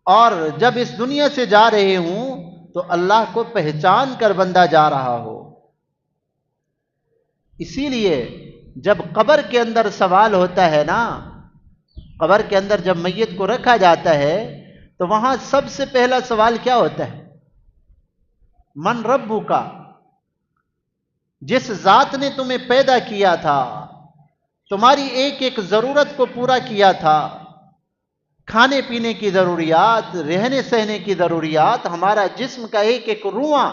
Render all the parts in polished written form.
और जब इस दुनिया से जा रहे हूं तो अल्लाह को पहचान कर बंदा जा रहा हो। इसीलिए जब कब्र के अंदर सवाल होता है ना, कब्र के अंदर जब मैयत को रखा जाता है तो वहां सबसे पहला सवाल क्या होता है? मन रब्बू का, जिस जात ने तुम्हें पैदा किया था, तुम्हारी एक एक जरूरत को पूरा किया था, खाने पीने की जरूरियात, रहने सहने की जरूरियात, हमारा जिस्म का एक एक रुआ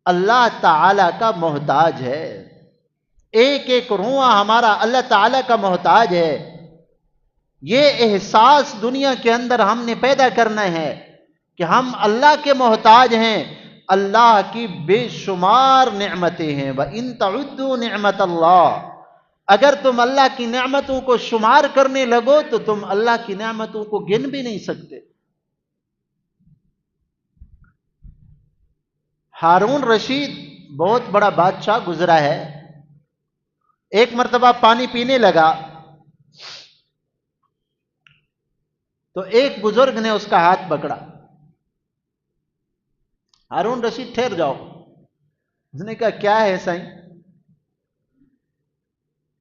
अल्लाह ताला का मोहताज है। एक एक रुआ हमारा अल्लाह ताला का मोहताज है। ये एहसास दुनिया के अंदर हमने पैदा करना है कि हम अल्लाह के मोहताज हैं। अल्लाह की बेशुमार नेमतें हैं। व इन तउद्दू नेमत अल्लाह, अगर तुम अल्लाह की नेमतों को शुमार करने लगो तो तुम अल्लाह की नेमतों को गिन भी नहीं सकते। हारून रशीद बहुत बड़ा बादशाह गुजरा है। एक मर्तबा पानी पीने लगा तो एक बुजुर्ग ने उसका हाथ पकड़ा। हारून रशीद ठहर जाओ। उसने कहा क्या है साईं?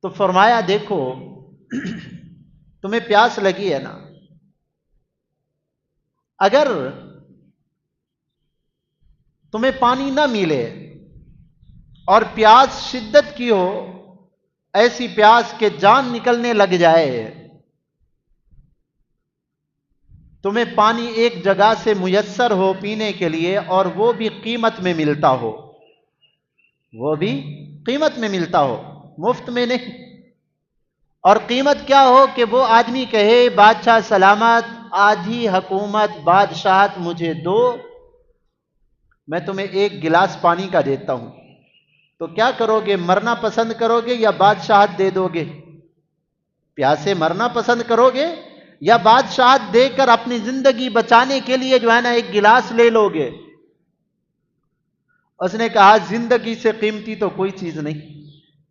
तो फरमाया देखो, तुम्हें प्यास लगी है ना, अगर तुम्हें पानी ना मिले और प्यास शिद्दत की हो, ऐसी प्यास के जान निकलने लग जाए, तुम्हें पानी एक जगह से मुयस्सर हो पीने के लिए और वो भी कीमत में मिलता हो, वो भी कीमत में मिलता हो, मुफ्त में नहीं। और कीमत क्या हो कि वो आदमी कहे बादशाह सलामत, आधी हुकूमत बादशाहत मुझे दो, मैं तुम्हें एक गिलास पानी का देता हूं। तो क्या करोगे? मरना पसंद करोगे या बादशाहत दे दोगे? प्यासे मरना पसंद करोगे या बादशाहत देकर अपनी जिंदगी बचाने के लिए जो है ना एक गिलास ले लोगे? उसने कहा जिंदगी से कीमती तो कोई चीज नहीं।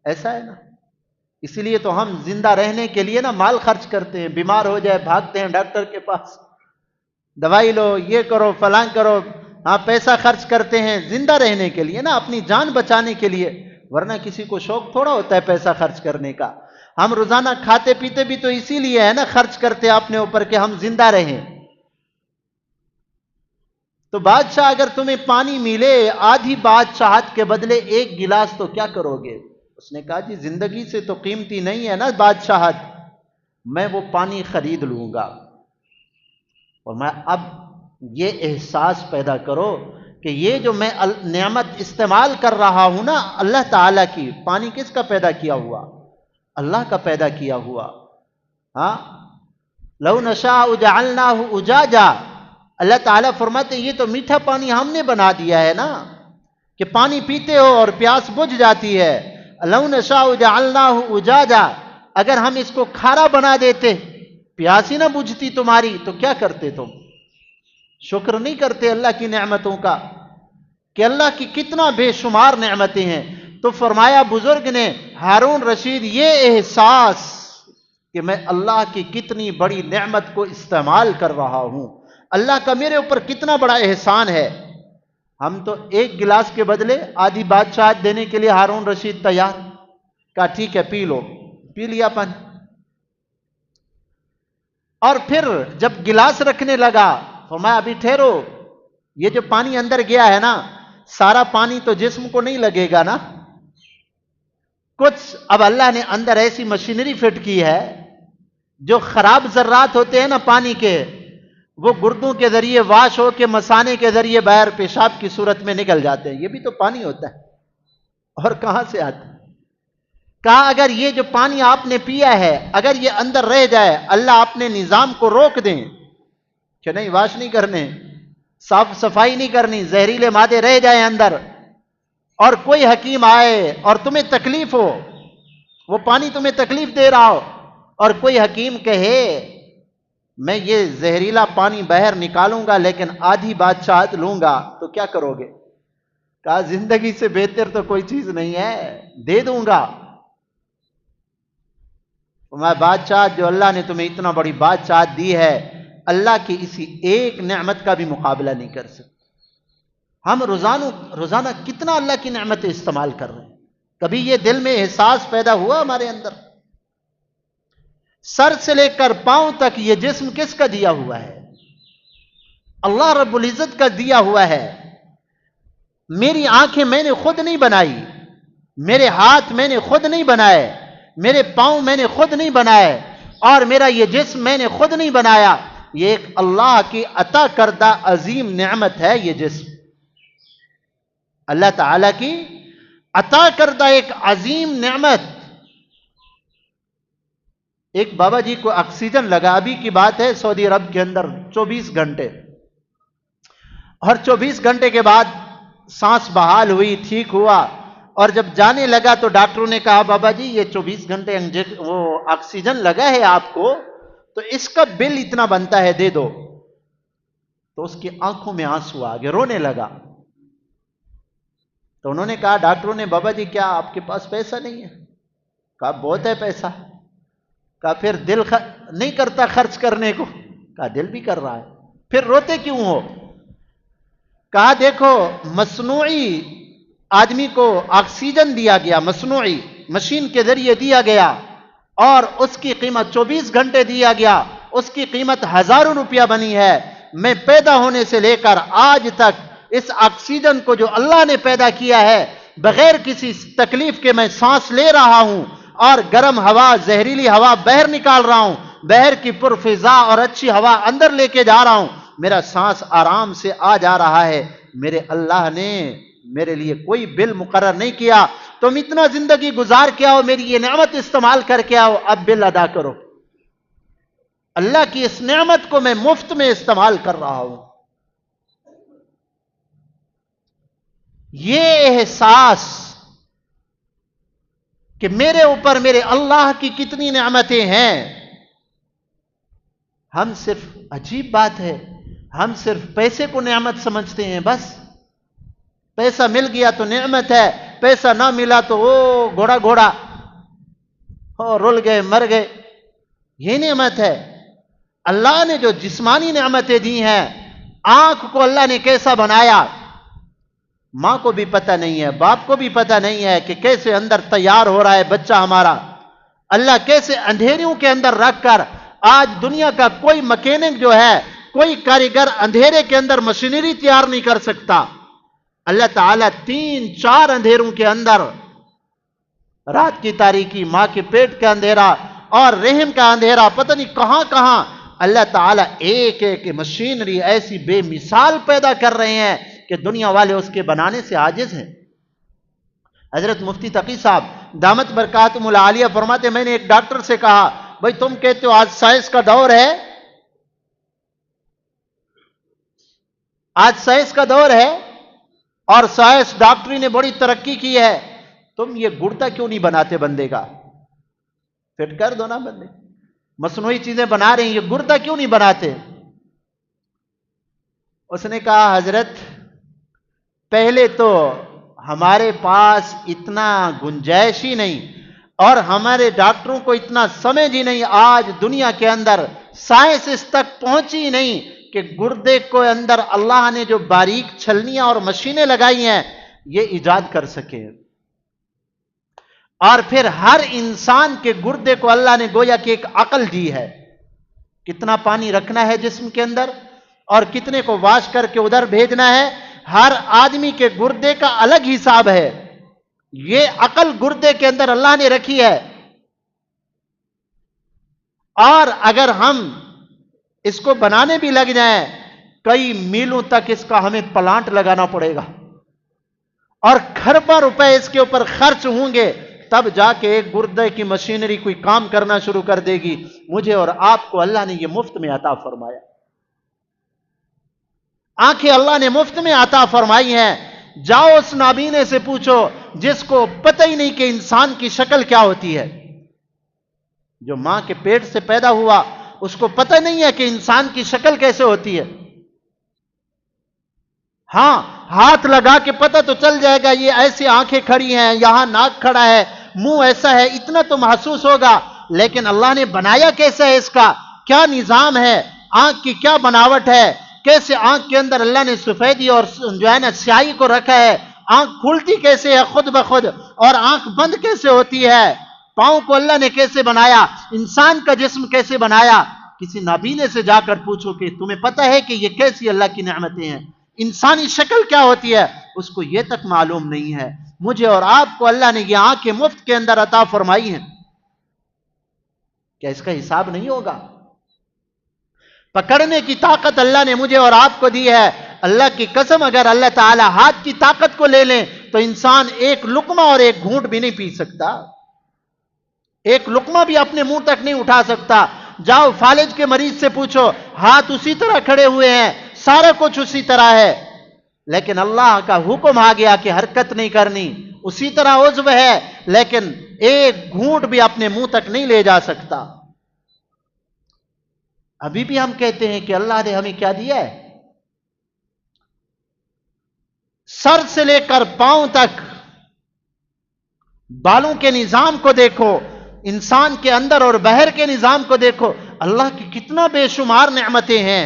ऐसा है ना, इसलिए तो हम जिंदा रहने के लिए ना माल खर्च करते हैं। बीमार हो जाए भागते हैं डॉक्टर के पास, दवाई लो, ये करो, फलां करो। हाँ, पैसा खर्च करते हैं जिंदा रहने के लिए ना, अपनी जान बचाने के लिए। वरना किसी को शौक थोड़ा होता है पैसा खर्च करने का। हम रोजाना खाते पीते भी तो इसीलिए है ना, खर्च करते हैं अपने ऊपर कि हम जिंदा रहें। तो बादशाह अगर तुम्हें पानी मिले आधी बादशाहत के बदले एक गिलास, तो क्या करोगे? उसने कहा जी जिंदगी से तो कीमती नहीं है ना बादशाहत, मैं वो पानी खरीद लूंगा। और मैं अब ये एहसास पैदा करो कि ये जो मैं नेमत इस्तेमाल कर रहा हूं ना अल्लाह ताला की, पानी किसका पैदा किया हुआ? अल्लाह का पैदा किया हुआ। हाँ, लौ नशा उजालनाहु उजाजा, अल्लाह ताला फरमाते ये तो मीठा पानी हमने बना दिया है ना, कि पानी पीते हो और प्यास बुझ जाती है। लौ नशा उजालनाहु उजाजा, अगर हम इसको खारा बना देते, प्यास ही ना बुझती तुम्हारी, तो क्या करते तुम? शुक्र नहीं करते अल्लाह की नेमतों का कि अल्लाह की कितना बेशुमार नेमतें हैं। तो फरमाया बुजुर्ग ने, हारून रशीद ये एहसास कि मैं अल्लाह की कितनी बड़ी नेमत को इस्तेमाल कर रहा हूं, अल्लाह का मेरे ऊपर कितना बड़ा एहसान है। हम तो एक गिलास के बदले आधी बादशाहत देने के लिए हारून रशीद तैयार। कहा ठीक है पी लो, पी लिया पानी। और फिर जब गिलास रखने लगा तो मैं अभी ठहरो, ये जो पानी अंदर गया है ना, सारा पानी तो जिस्म को नहीं लगेगा ना, कुछ अब अल्लाह ने अंदर ऐसी मशीनरी फिट की है जो खराब जर्रात होते हैं ना पानी के, वो गुर्दों के जरिए वाश हो के मसाने के जरिए बाहर पेशाब की सूरत में निकल जाते हैं। ये भी तो पानी होता है, और कहां से आता है? कहा अगर ये जो पानी आपने पिया है अगर ये अंदर रह जाए, अल्लाह अपने निजाम को रोक दें कि नहीं वाश नहीं करने, साफ सफाई नहीं करनी, जहरीले मादे रह जाए अंदर, और कोई हकीम आए और तुम्हें तकलीफ हो, वो पानी तुम्हें तकलीफ दे रहा हो, और कोई हकीम कहे मैं ये जहरीला पानी बाहर निकालूंगा लेकिन आधी बादशाहत लूंगा, तो क्या करोगे? कहा जिंदगी से बेहतर तो कोई चीज नहीं है, दे दूंगा। तो मैं बादशाह जो अल्लाह ने तुम्हें इतना बड़ी बादशाह दी है, अल्लाह की इसी एक नेमत का भी मुकाबला नहीं कर सकते। हम रोजाना कितना अल्लाह की नेमतें इस्तेमाल कर रहे हैं। कभी ये दिल में एहसास पैदा हुआ हमारे अंदर, सर से लेकर पांव तक ये जिस्म किसका दिया हुआ है? अल्लाह रब्बुल इज्जत का दिया हुआ है। मेरी आंखें मैंने खुद नहीं बनाई, मेरे हाथ मैंने खुद नहीं बनाए, मेरे पांव मैंने खुद नहीं बनाए, और मेरा ये जिस्म मैंने खुद नहीं बनाया। ये एक अल्लाह की अता करदा अजीम नेमत है। ये जिस्म अल्लाह ताला की अता करदा एक अजीम नेमत। एक बाबा जी को ऑक्सीजन लगा, अभी की बात है, सऊदी अरब के अंदर 24 घंटे, और 24 घंटे के बाद सांस बहाल हुई, ठीक हुआ, और जब जाने लगा तो डॉक्टरों ने कहा बाबा जी ये 24 घंटे वो ऑक्सीजन लगा है आपको, तो इसका बिल इतना बनता है, दे दो। तो उसकी आंखों में आंसू आ गए, रोने लगा। तो उन्होंने कहा, डॉक्टरों ने, बाबा जी क्या आपके पास पैसा नहीं है? कहा बहुत है पैसा। कहा फिर दिल नहीं करता खर्च करने को? कहा दिल भी कर रहा है। फिर रोते क्यों हो? कहा देखो, मसनूई आदमी को ऑक्सीजन दिया गया, मसनूई मशीन के जरिए दिया गया, और उसकी कीमत 24 घंटे दिया गया, उसकी कीमत हजारों रुपया बनी है। मैं पैदा होने से लेकर आज तक इस ऑक्सीजन को जो अल्लाह ने पैदा किया है, बगैर किसी तकलीफ के मैं सांस ले रहा हूं, और गर्म हवा, जहरीली हवा बाहर निकाल रहा हूं, बाहर की पुरफिजा और अच्छी हवा अंदर लेके जा रहा हूं, मेरा सांस आराम से आ जा रहा है। मेरे अल्लाह ने मेरे लिए कोई बिल मुकर्रर नहीं किया। तुम इतना जिंदगी गुजार के आओ, मेरी ये नेमत इस्तेमाल करके आओ, अब बिल अदा करो। अल्लाह की इस नेमत को मैं मुफ्त में इस्तेमाल कर रहा हूं। ये एहसास कि मेरे ऊपर मेरे अल्लाह की कितनी नेमतें हैं, हम सिर्फ, अजीब बात है, हम सिर्फ पैसे को नेमत समझते हैं। बस पैसा मिल गया तो नेमत है, पैसा ना मिला तो वो घोड़ा घोड़ा हो, रुल गए, मर गए, ये नेमत है। अल्लाह ने जो जिस्मानी नेमतें दी हैं, आंख को अल्लाह ने कैसा बनाया, मां को भी पता नहीं है, बाप को भी पता नहीं है कि कैसे अंदर तैयार हो रहा है बच्चा हमारा। अल्लाह कैसे अंधेरियों के अंदर रखकर, आज दुनिया का कोई मैकेनिक जो है, कोई कारीगर अंधेरे के अंदर मशीनरी तैयार नहीं कर सकता। अल्लाह ताला 3-4 अंधेरों के अंदर, रात की तारीकी, मां के पेट का अंधेरा और रहम का अंधेरा, पता नहीं कहां कहां अल्लाह ताला एक एक मशीनरी ऐसी बेमिसाल पैदा कर रहे हैं कि दुनिया वाले उसके बनाने से आजिज हैं। हजरत मुफ्ती तकी साहब दामत बरकातुहुल आलिया फरमाते, मैंने एक डॉक्टर से कहा, भाई तुम कहते हो आज साइंस का दौर है, आज साइंस का दौर है और साइंस डॉक्टरी ने बड़ी तरक्की की है, तुम ये गुर्दा क्यों नहीं बनाते बंदे का? फिट कर दो ना बंदे, मसनूई चीजें बना रहे हैं, ये गुर्दा क्यों नहीं बनाते? उसने कहा, हजरत पहले तो हमारे पास इतना गुंजाइश ही नहीं और हमारे डॉक्टरों को इतना समझ ही नहीं, आज दुनिया के अंदर साइंस इस तक पहुंची ही नहीं कि गुर्दे को अंदर अल्लाह ने जो बारीक छलनियां और मशीनें लगाई हैं, ये इजाद कर सके। और फिर हर इंसान के गुर्दे को अल्लाह ने गोया कि एक अकल दी है, कितना पानी रखना है जिस्म के अंदर और कितने को वाश करके उधर भेजना है। हर आदमी के गुर्दे का अलग हिसाब है, ये अकल गुर्दे के अंदर अल्लाह ने रखी है। और अगर हम इसको बनाने भी लग जाएं, कई मीलों तक इसका हमें प्लांट लगाना पड़ेगा और खरबों रुपए इसके ऊपर खर्च होंगे, तब जाके एक गुर्दे की मशीनरी कोई काम करना शुरू कर देगी। मुझे और आपको अल्लाह ने यह मुफ्त में अता फरमाया, आंखें अल्लाह ने मुफ्त में अता फरमाई हैं। जाओ उस नाबीने से पूछो जिसको पता ही नहीं कि इंसान की शक्ल क्या होती है, जो मां के पेट से पैदा हुआ उसको पता नहीं है कि इंसान की शक्ल कैसे होती है। हां, हाथ लगा के पता तो चल जाएगा, ये ऐसी आंखें खड़ी हैं, यहां नाक खड़ा है, मुंह ऐसा है, इतना तो महसूस होगा, लेकिन अल्लाह ने बनाया कैसा है, इसका क्या निजाम है, आंख की क्या बनावट है, कैसे आंख के अंदर अल्लाह ने सफेदी और जो है ना स्याही को रखा है, आंख खुलती कैसे है खुद ब खुद और आंख बंद कैसे होती है, पांव को अल्लाह ने कैसे बनाया, इंसान का जिस्म कैसे बनाया। किसी नाबीने से जाकर पूछो कि तुम्हें पता है कि ये कैसी अल्लाह की नेमतें हैं, इंसानी शक्ल क्या होती है, उसको ये तक मालूम नहीं है। मुझे और आपको अल्लाह ने ये आंखें मुफ्त के अंदर अता फरमाई हैं, क्या इसका हिसाब नहीं होगा? पकड़ने की ताकत अल्लाह ने मुझे और आपको दी है। अल्लाह की कसम, अगर अल्लाह ताला हाथ की ताकत को ले लें तो इंसान एक लुकमा और एक घूंट भी नहीं पी सकता, एक लुकमा भी अपने मुंह तक नहीं उठा सकता। जाओ फालिज के मरीज से पूछो, हाथ उसी तरह खड़े हुए हैं, सारा कुछ उसी तरह है, लेकिन अल्लाह का हुक्म आ गया कि हरकत नहीं करनी, उसी तरह उज़्व है लेकिन एक घूंट भी अपने मुंह तक नहीं ले जा सकता। अभी भी हम कहते हैं कि अल्लाह ने हमें क्या दिया है, सर से लेकर पांव तक बालों के निजाम को देखो, इंसान के अंदर और बाहर के निजाम को देखो, अल्लाह की कितना बेशुमार नेमतें हैं।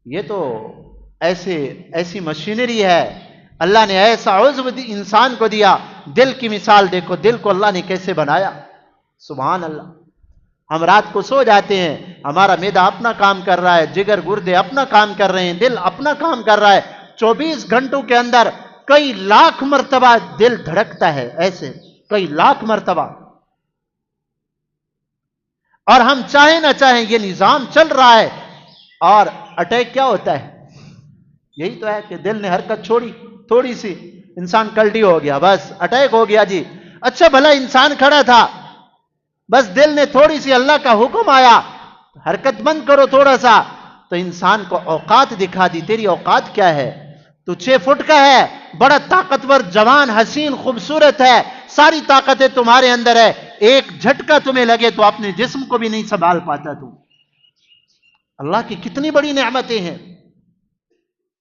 ये तो ऐसी मशीनरी है, अल्लाह ने ऐसा उज़्व इंसान को दिया। दिल की मिसाल देखो, दिल को अल्लाह ने कैसे बनाया, सुभान अल्लाह। हम रात को सो जाते हैं, हमारा मैदा अपना काम कर रहा है, जिगर गुर्दे अपना काम कर रहे हैं, दिल अपना काम कर रहा है। 24 घंटों के अंदर कई लाख मर्तबा दिल धड़कता है, ऐसे कई लाख मर्तबा, और हम चाहे ना चाहें ये निजाम चल रहा है। और अटैक क्या होता है, यही तो है कि दिल ने हरकत छोड़ी, थोड़ी सी इंसान कल्टी हो गया, बस अटैक हो गया जी। अच्छा भला इंसान खड़ा था, बस दिल ने थोड़ी सी, अल्लाह का हुक्म आया हरकत बंद करो थोड़ा सा, तो इंसान को औकात दिखा दी, तेरी औकात क्या है, तू 6 फुट का है, बड़ा ताकतवर, जवान, हसीन, खूबसूरत है, सारी ताकतें तुम्हारे अंदर है, एक झटका तुम्हें लगे तो अपने जिस्म को भी नहीं संभाल पाता तू। अल्लाह की कितनी बड़ी नेमतें हैं।